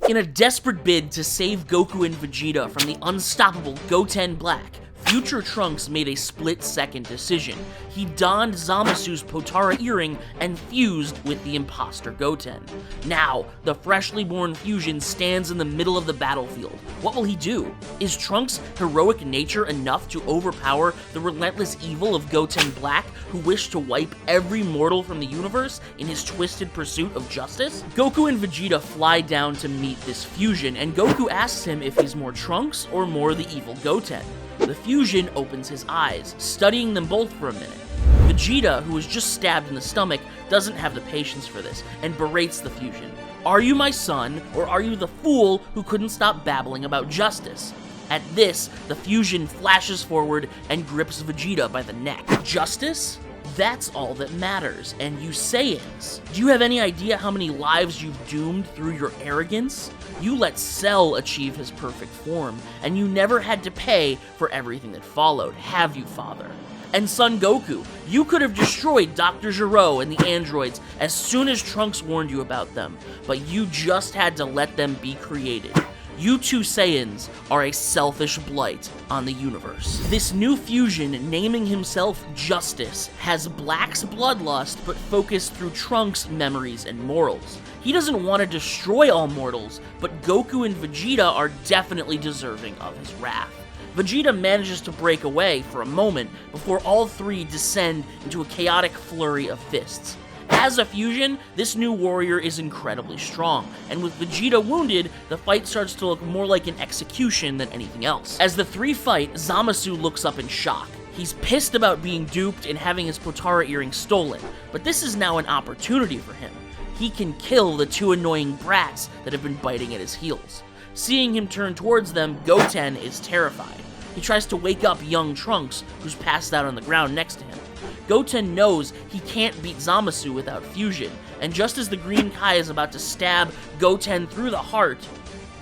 In a desperate bid to save Goku and Vegeta from the unstoppable Goten Black, future Trunks made a split-second decision. He donned Zamasu's Potara earring and fused with the imposter Goten. Now, the freshly born fusion stands in the middle of the battlefield. What will he do? Is Trunks' heroic nature enough to overpower the relentless evil of Goten Black, who wished to wipe every mortal from the universe in his twisted pursuit of justice? Goku and Vegeta fly down to meet this fusion, and Goku asks him if he's more Trunks or more the evil Goten. The fusion opens his eyes, studying them both for a minute. Vegeta, who was just stabbed in the stomach, doesn't have the patience for this, and berates the fusion. Are you my son, or are you the fool who couldn't stop babbling about justice? At this, the fusion flashes forward and grips Vegeta by the neck. Justice? That's all that matters, and you Saiyans, do you have any idea how many lives you've doomed through your arrogance? You let Cell achieve his perfect form, and you never had to pay for everything that followed, have you, father? And Son Goku, you could have destroyed Dr. Gero and the androids as soon as Trunks warned you about them, but you just had to let them be created. You two Saiyans are a selfish blight on the universe. This new fusion, naming himself Justice, has Black's bloodlust but focused through Trunks' memories and morals. He doesn't want to destroy all mortals, but Goku and Vegeta are definitely deserving of his wrath. Vegeta manages to break away for a moment before all three descend into a chaotic flurry of fists. As a fusion, this new warrior is incredibly strong, and with Vegeta wounded, the fight starts to look more like an execution than anything else. As the three fight, Zamasu looks up in shock. He's pissed about being duped and having his Potara earring stolen, but this is now an opportunity for him. He can kill the two annoying brats that have been biting at his heels. Seeing him turn towards them, Goten is terrified. He tries to wake up young Trunks, who's passed out on the ground next to him. Goten knows he can't beat Zamasu without fusion, and just as the Green Kai is about to stab Goten through the heart,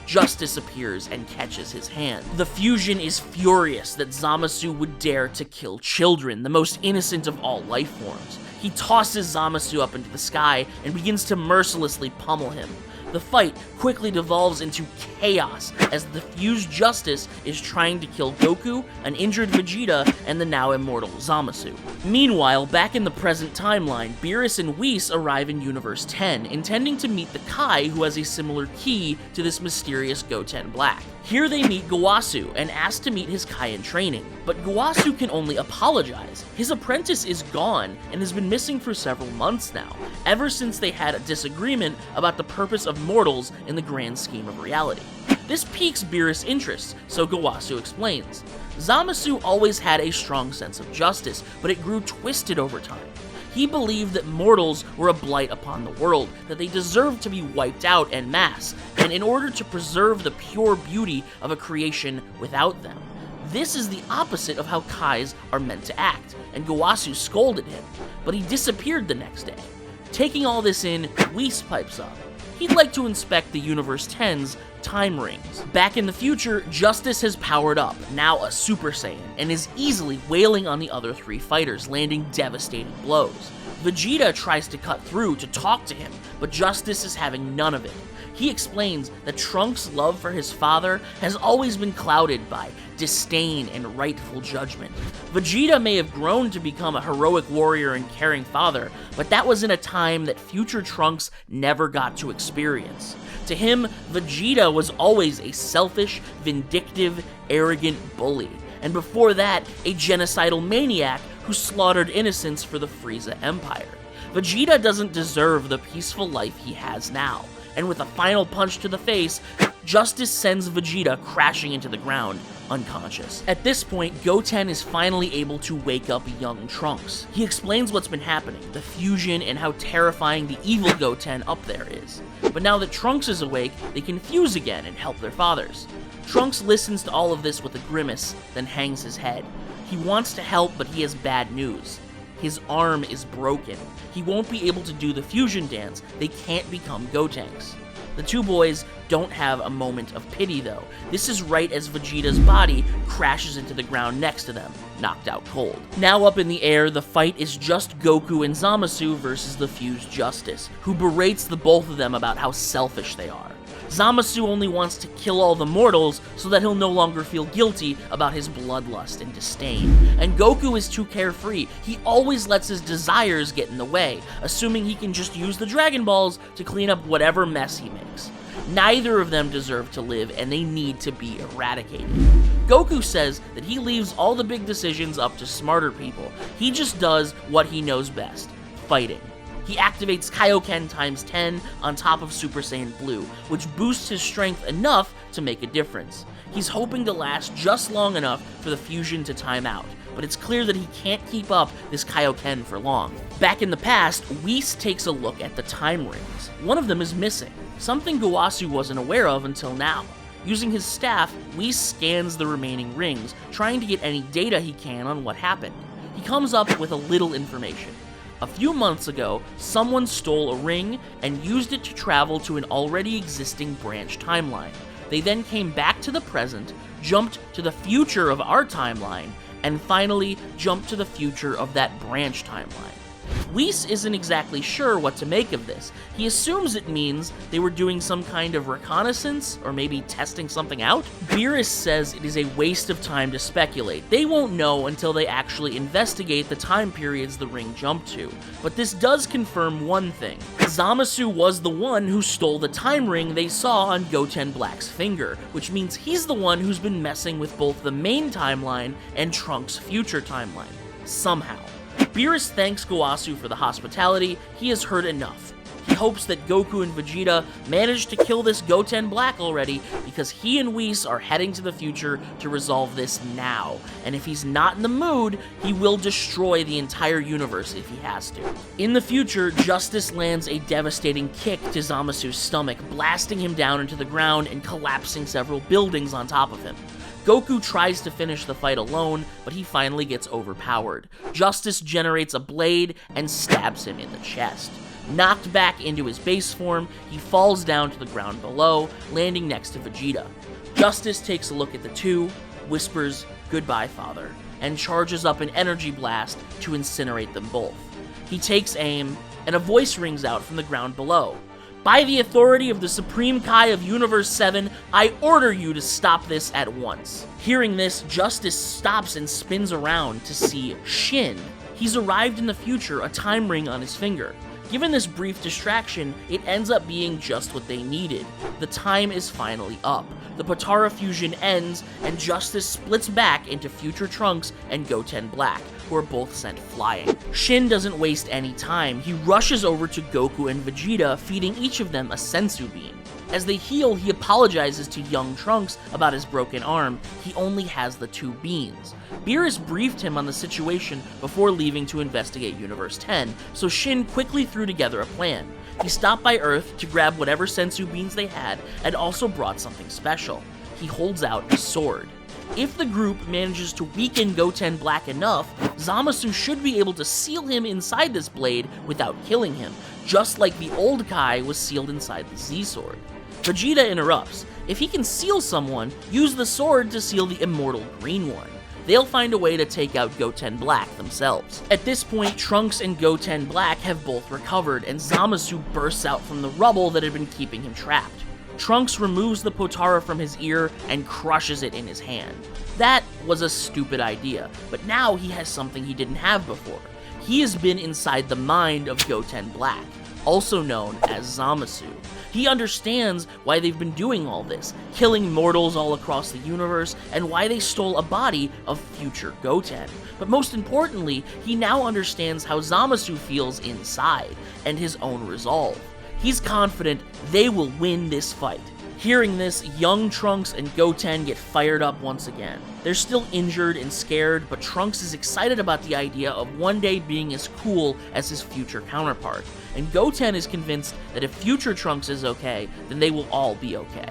Justice appears and catches his hand. The fusion is furious that Zamasu would dare to kill children, the most innocent of all life forms. He tosses Zamasu up into the sky and begins to mercilessly pummel him. The fight quickly devolves into chaos as the fused Justice is trying to kill Goku, an injured Vegeta, and the now immortal Zamasu. Meanwhile, back in the present timeline, Beerus and Whis arrive in Universe 10, intending to meet the Kai who has a similar key to this mysterious Goten Black. Here they meet Gowasu and ask to meet his Kai in training, but Gowasu can only apologize. His apprentice is gone and has been missing for several months now, ever since they had a disagreement about the purpose of mortals in the grand scheme of reality. This piques Beerus' interest, so Gowasu explains. Zamasu always had a strong sense of justice, but it grew twisted over time. He believed that mortals were a blight upon the world, that they deserved to be wiped out en masse, and in order to preserve the pure beauty of a creation without them. This is the opposite of how Kais are meant to act, and Gowasu scolded him, but he disappeared the next day. Taking all this in, Whis pipes up. He'd like to inspect the Universe 10's time rings. Back in the future, Justice has powered up, now a Super Saiyan, and is easily wailing on the other three fighters, landing devastating blows. Vegeta tries to cut through to talk to him, but Justice is having none of it. He explains that Trunks' love for his father has always been clouded by disdain and rightful judgment. Vegeta may have grown to become a heroic warrior and caring father, but that was in a time that future Trunks never got to experience. To him, Vegeta was always a selfish, vindictive, arrogant bully, and before that, a genocidal maniac who slaughtered innocents for the Frieza Empire. Vegeta doesn't deserve the peaceful life he has now, and with a final punch to the face, Justice sends Vegeta crashing into the ground, unconscious. At this point, Goten is finally able to wake up young Trunks. He explains what's been happening, the fusion, and how terrifying the evil Goten up there is. But now that Trunks is awake, they can fuse again and help their fathers. Trunks listens to all of this with a grimace, then hangs his head. He wants to help, but he has bad news. His arm is broken. He won't be able to do the fusion dance. They can't become Gotenks. The two boys don't have a moment of pity, though. This is right as Vegeta's body crashes into the ground next to them, knocked out cold. Now up in the air, the fight is just Goku and Zamasu versus the fused Justice, who berates the both of them about how selfish they are. Zamasu only wants to kill all the mortals so that he'll no longer feel guilty about his bloodlust and disdain. And Goku is too carefree. He always lets his desires get in the way, assuming he can just use the Dragon Balls to clean up whatever mess he makes. Neither of them deserve to live, and they need to be eradicated. Goku says that he leaves all the big decisions up to smarter people. He just does what he knows best: fighting. He activates Kaioken times 10 on top of Super Saiyan Blue, which boosts his strength enough to make a difference. He's hoping to last just long enough for the fusion to time out, but it's clear that he can't keep up this Kaioken for long. Back in the past, Whis takes a look at the time rings. One of them is missing, something Gowasu wasn't aware of until now. Using his staff, Whis scans the remaining rings, trying to get any data he can on what happened. He comes up with a little information. A few months ago, someone stole a ring and used it to travel to an already existing branch timeline. They then came back to the present, jumped to the future of our timeline, and finally jumped to the future of that branch timeline. Whis isn't exactly sure what to make of this. He assumes it means they were doing some kind of reconnaissance, or maybe testing something out. Beerus says it is a waste of time to speculate. They won't know until they actually investigate the time periods the ring jumped to. But this does confirm one thing. Zamasu was the one who stole the time ring they saw on Goten Black's finger, which means he's the one who's been messing with both the main timeline and Trunks' future timeline. Somehow. Beerus thanks Gowasu for the hospitality. He has heard enough. He hopes that Goku and Vegeta managed to kill this Goten Black already, because he and Whis are heading to the future to resolve this now. And if he's not in the mood, he will destroy the entire universe if he has to. In the future, Justice lands a devastating kick to Zamasu's stomach, blasting him down into the ground and collapsing several buildings on top of him. Goku tries to finish the fight alone, but he finally gets overpowered. Justice generates a blade and stabs him in the chest. Knocked back into his base form, he falls down to the ground below, landing next to Vegeta. Justice takes a look at the two, whispers, "Goodbye, father," and charges up an energy blast to incinerate them both. He takes aim, and a voice rings out from the ground below. "By the authority of the Supreme Kai of Universe 7, I order you to stop this at once." Hearing this, Justice stops and spins around to see Shin. He's arrived in the future, a time ring on his finger. Given this brief distraction, it ends up being just what they needed. The time is finally up. The Potara fusion ends, and Justice splits back into future Trunks and Goten Black, who are both sent flying. Shin doesn't waste any time. He rushes over to Goku and Vegeta, feeding each of them a sensu bean. As they heal, he apologizes to young Trunks about his broken arm. He only has the 2 beans. Beerus briefed him on the situation before leaving to investigate Universe 10, so Shin quickly threw together a plan. He stopped by Earth to grab whatever sensu beans they had, and also brought something special. He holds out a sword. If the group manages to weaken Goten Black enough, Zamasu should be able to seal him inside this blade without killing him, just like the old Kai was sealed inside the Z-Sword. Vegeta interrupts. If he can seal someone, use the sword to seal the immortal green one. They'll find a way to take out Goten Black themselves. At this point, Trunks and Goten Black have both recovered, and Zamasu bursts out from the rubble that had been keeping him trapped. Trunks removes the Potara from his ear and crushes it in his hand. That was a stupid idea, but now he has something he didn't have before. He has been inside the mind of Goten Black, also known as Zamasu. He understands why they've been doing all this, killing mortals all across the universe, and why they stole a body of future Goten. But most importantly, he now understands how Zamasu feels inside, and his own resolve. He's confident they will win this fight. Hearing this, young Trunks and Goten get fired up once again. They're still injured and scared, but Trunks is excited about the idea of one day being as cool as his future counterpart. And Goten is convinced that if future Trunks is okay, then they will all be okay.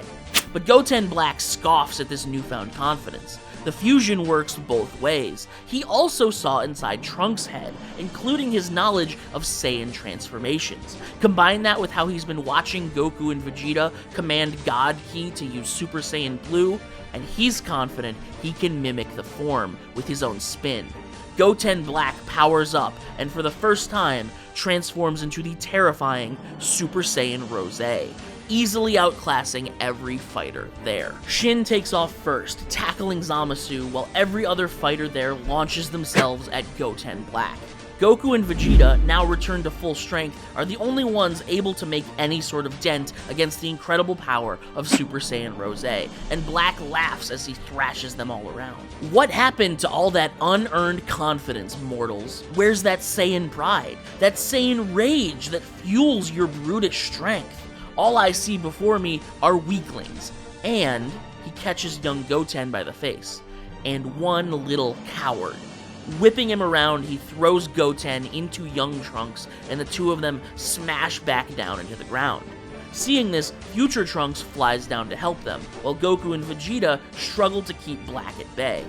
But Goten Black scoffs at this newfound confidence. The fusion works both ways. He also saw inside Trunks' head, including his knowledge of Saiyan transformations. Combine that with how he's been watching Goku and Vegeta command God Ki to use Super Saiyan Blue, and he's confident he can mimic the form with his own spin. Goten Black powers up, and for the first time, transforms into the terrifying Super Saiyan Rose. easily outclassing every fighter there. Shin takes off first, tackling Zamasu, while every other fighter there launches themselves at Goten Black. Goku and Vegeta, now returned to full strength, are the only ones able to make any sort of dent against the incredible power of Super Saiyan Rose, and Black laughs as he thrashes them all around. What happened to all that unearned confidence, mortals? Where's that Saiyan pride? That Saiyan rage that fuels your brutish strength? All I see before me are weaklings, and he catches young Goten by the face, and one little coward. Whipping him around, he throws Goten into young Trunks, and the two of them smash back down into the ground. Seeing this, future Trunks flies down to help them, while Goku and Vegeta struggle to keep Black at bay.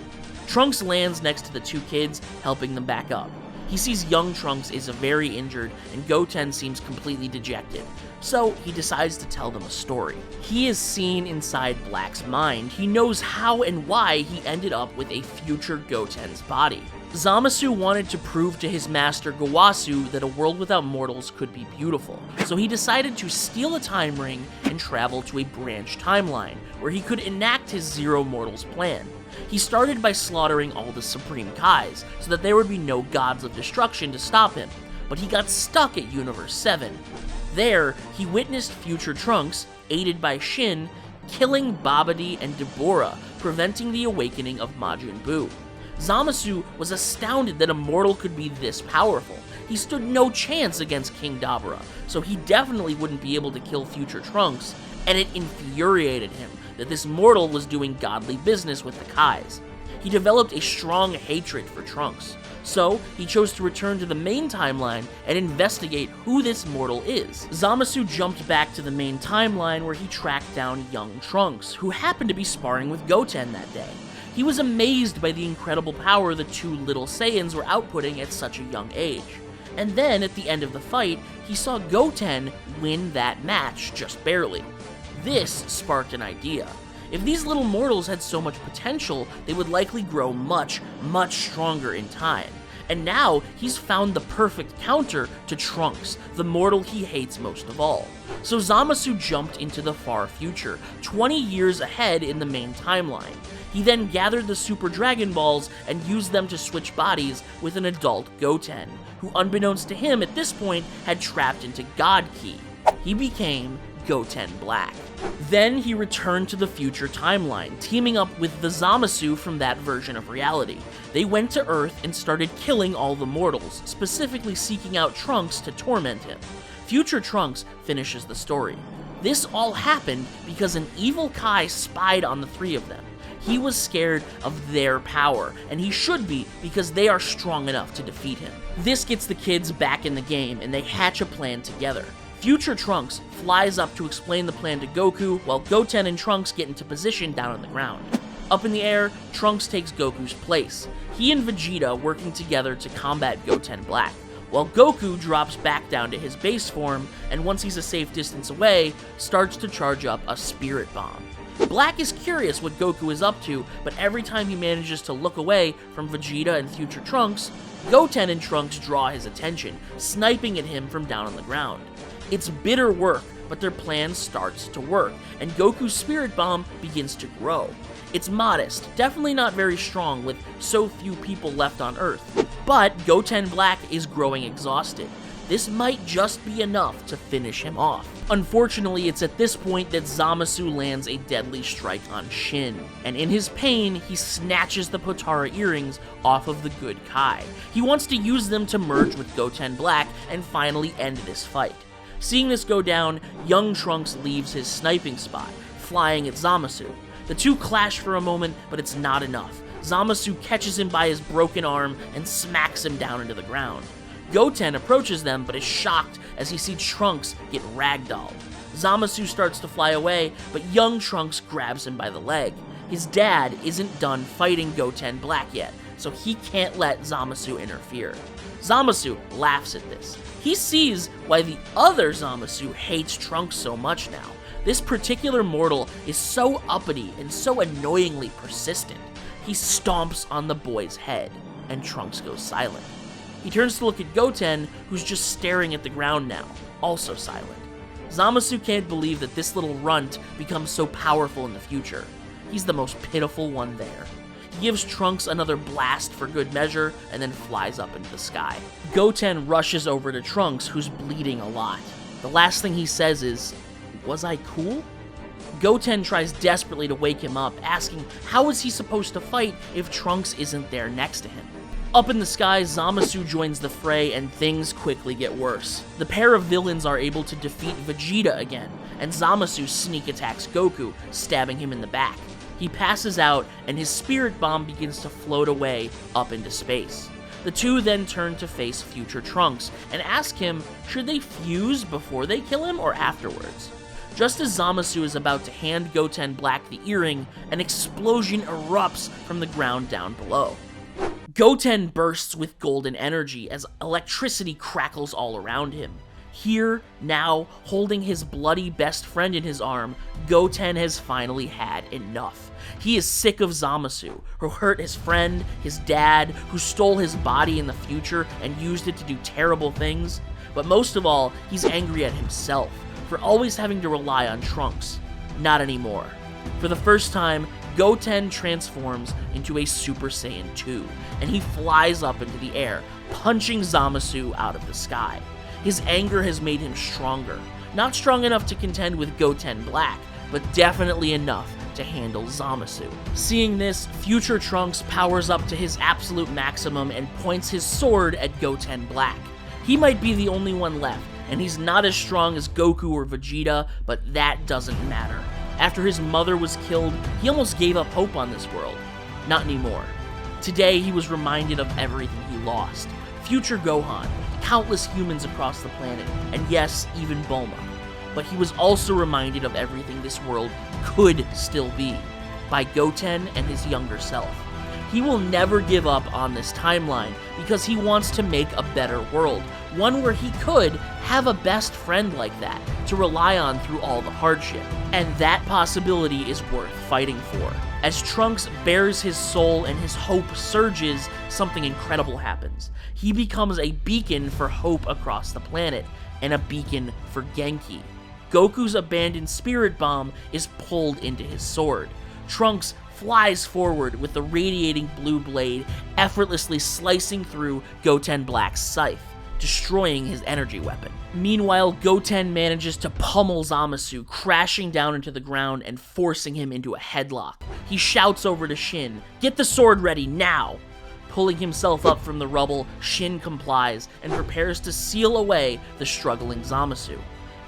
Trunks lands next to the two kids, helping them back up. He sees young Trunks is very injured, and Goten seems completely dejected, so he decides to tell them a story. He is seen inside Black's mind. He knows how and why he ended up with a future Goten's body. Zamasu wanted to prove to his master Gowasu that a world without mortals could be beautiful, so he decided to steal a time ring and travel to a branch timeline, where he could enact his Zero Mortals plan. He started by slaughtering all the Supreme Kais, so that there would be no gods of destruction to stop him, but he got stuck at Universe 7. There, he witnessed future Trunks, aided by Shin, killing Babidi and Deborah, preventing the awakening of Majin Buu. Zamasu was astounded that a mortal could be this powerful. He stood no chance against King Dabura, so he definitely wouldn't be able to kill future Trunks, and it infuriated him that this mortal was doing godly business with the Kais. He developed a strong hatred for Trunks, so he chose to return to the main timeline and investigate who this mortal is. Zamasu jumped back to the main timeline where he tracked down young Trunks, who happened to be sparring with Goten that day. He was amazed by the incredible power the two little Saiyans were outputting at such a young age. And then, at the end of the fight, he saw Goten win that match, just barely. This sparked an idea. If these little mortals had so much potential, they would likely grow much, much stronger in time. And now, he's found the perfect counter to Trunks, the mortal he hates most of all. So Zamasu jumped into the far future, 20 years ahead in the main timeline. He then gathered the Super Dragon Balls and used them to switch bodies with an adult Goten, who unbeknownst to him at this point had trapped into God Ki. He became Goten Black. Then he returned to the future timeline, teaming up with the Zamasu from that version of reality. They went to Earth and started killing all the mortals, specifically seeking out Trunks to torment him. Future Trunks finishes the story. This all happened because an evil Kai spied on the three of them. He was scared of their power, and he should be because they are strong enough to defeat him. This gets the kids back in the game, and they hatch a plan together. Future Trunks flies up to explain the plan to Goku, while Goten and Trunks get into position down on the ground. Up in the air, Trunks takes Goku's place. He and Vegeta working together to combat Goten Black, while Goku drops back down to his base form, and once he's a safe distance away, starts to charge up a Spirit Bomb. Black is curious what Goku is up to, but every time he manages to look away from Vegeta and future Trunks, Goten and Trunks draw his attention, sniping at him from down on the ground. It's bitter work, but their plan starts to work, and Goku's Spirit Bomb begins to grow. It's modest, definitely not very strong with so few people left on Earth, but Goten Black is growing exhausted. This might just be enough to finish him off. Unfortunately, it's at this point that Zamasu lands a deadly strike on Shin, and in his pain, he snatches the Potara earrings off of the good Kai. He wants to use them to merge with Goten Black and finally end this fight. Seeing this go down, young Trunks leaves his sniping spot, flying at Zamasu. The two clash for a moment, but it's not enough. Zamasu catches him by his broken arm and smacks him down into the ground. Goten approaches them, but is shocked as he sees Trunks get ragdolled. Zamasu starts to fly away, but young Trunks grabs him by the leg. His dad isn't done fighting Goten Black yet, so he can't let Zamasu interfere. Zamasu laughs at this. He sees why the other Zamasu hates Trunks so much now. This particular mortal is so uppity and so annoyingly persistent. He stomps on the boy's head, and Trunks goes silent. He turns to look at Goten, who's just staring at the ground now, also silent. Zamasu can't believe that this little runt becomes so powerful in the future. He's the most pitiful one there. He gives Trunks another blast for good measure, and then flies up into the sky. Goten rushes over to Trunks, who's bleeding a lot. The last thing he says is, "Was I cool?" Goten tries desperately to wake him up, asking how is he supposed to fight if Trunks isn't there next to him. Up in the sky, Zamasu joins the fray, and things quickly get worse. The pair of villains are able to defeat Vegeta again, and Zamasu sneak attacks Goku, stabbing him in the back. He passes out, and his spirit bomb begins to float away up into space. The two then turn to face future Trunks, and ask him, should they fuse before they kill him or afterwards? Just as Zamasu is about to hand Goten Black the earring, an explosion erupts from the ground down below. Goten bursts with golden energy as electricity crackles all around him. Here, now, holding his bloody best friend in his arm, Goten has finally had enough. He is sick of Zamasu, who hurt his friend, his dad, who stole his body in the future and used it to do terrible things. But most of all, he's angry at himself for always having to rely on Trunks. Not anymore. For the first time, Goten transforms into a Super Saiyan 2, and he flies up into the air, punching Zamasu out of the sky. His anger has made him stronger. Not strong enough to contend with Goten Black, but definitely enough to handle Zamasu. Seeing this, future Trunks powers up to his absolute maximum and points his sword at Goten Black. He might be the only one left, and he's not as strong as Goku or Vegeta, but that doesn't matter. After his mother was killed, he almost gave up hope on this world. Not anymore. Today, he was reminded of everything he lost. Future Gohan, countless humans across the planet, and yes, even Bulma. But he was also reminded of everything this world could still be, by Goten and his younger self. He will never give up on this timeline because he wants to make a better world, one where he could have a best friend like that to rely on through all the hardship. And that possibility is worth fighting for. As Trunks bears his soul and his hope surges, something incredible happens. He becomes a beacon for hope across the planet, and a beacon for Genki. Goku's abandoned spirit bomb is pulled into his sword. Trunks flies forward with the radiating blue blade effortlessly slicing through Goten Black's scythe, destroying his energy weapon. Meanwhile, Goten manages to pummel Zamasu, crashing down into the ground and forcing him into a headlock. He shouts over to Shin, "Get the sword ready now!" Pulling himself up from the rubble, Shin complies and prepares to seal away the struggling Zamasu.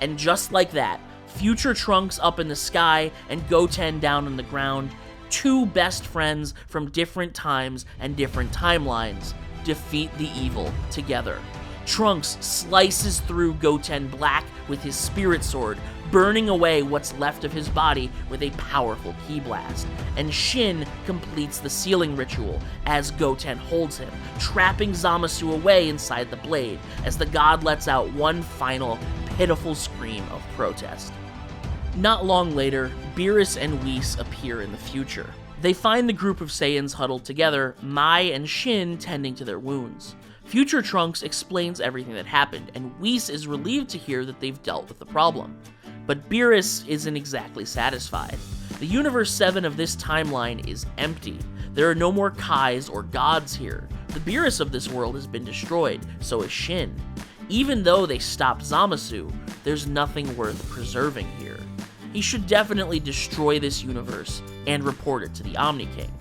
And just like that, future Trunks up in the sky and Goten down on the ground, two best friends from different times and different timelines, defeat the evil together. Trunks slices through Goten Black with his spirit sword, burning away what's left of his body with a powerful ki blast. And Shin completes the sealing ritual as Goten holds him, trapping Zamasu away inside the blade as the god lets out one final pitiful scream of protest. Not long later, Beerus and Whis appear in the future. They find the group of Saiyans huddled together, Mai and Shin tending to their wounds. Future Trunks explains everything that happened, and Whis is relieved to hear that they've dealt with the problem. But Beerus isn't exactly satisfied. The Universe 7 of this timeline is empty. There are no more Kais or gods here. The Beerus of this world has been destroyed, so is Shin. Even though they stopped Zamasu, there's nothing worth preserving here. He should definitely destroy this universe and report it to the Omni King.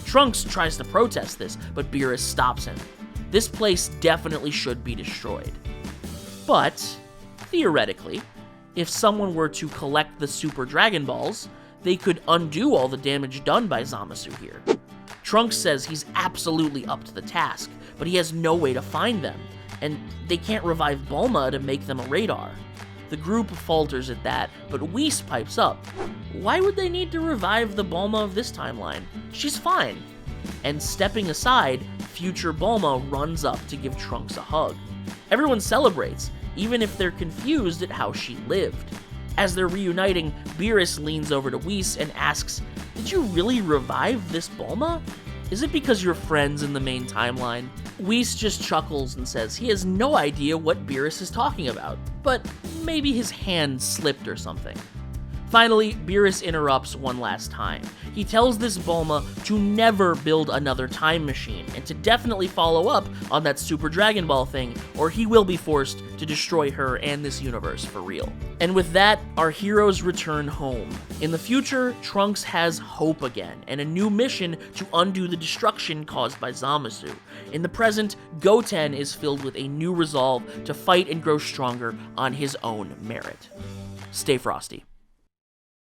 Trunks tries to protest this, but Beerus stops him. This place definitely should be destroyed. But, theoretically, if someone were to collect the Super Dragon Balls, they could undo all the damage done by Zamasu here. Trunks says he's absolutely up to the task, but he has no way to find them, and they can't revive Bulma to make them a radar. The group falters at that, but Whis pipes up. Why would they need to revive the Bulma of this timeline? She's fine. And stepping aside, future Bulma runs up to give Trunks a hug. Everyone celebrates, even if they're confused at how she lived. As they're reuniting, Beerus leans over to Whis and asks, "Did you really revive this Bulma? Is it because you're friends in the main timeline?" Whis just chuckles and says he has no idea what Beerus is talking about, but maybe his hand slipped or something. Finally, Beerus interrupts one last time. He tells this Bulma to never build another time machine, and to definitely follow up on that Super Dragon Ball thing, or he will be forced to destroy her and this universe for real. And with that, our heroes return home. In the future, Trunks has hope again, and a new mission to undo the destruction caused by Zamasu. In the present, Goten is filled with a new resolve to fight and grow stronger on his own merit. Stay frosty.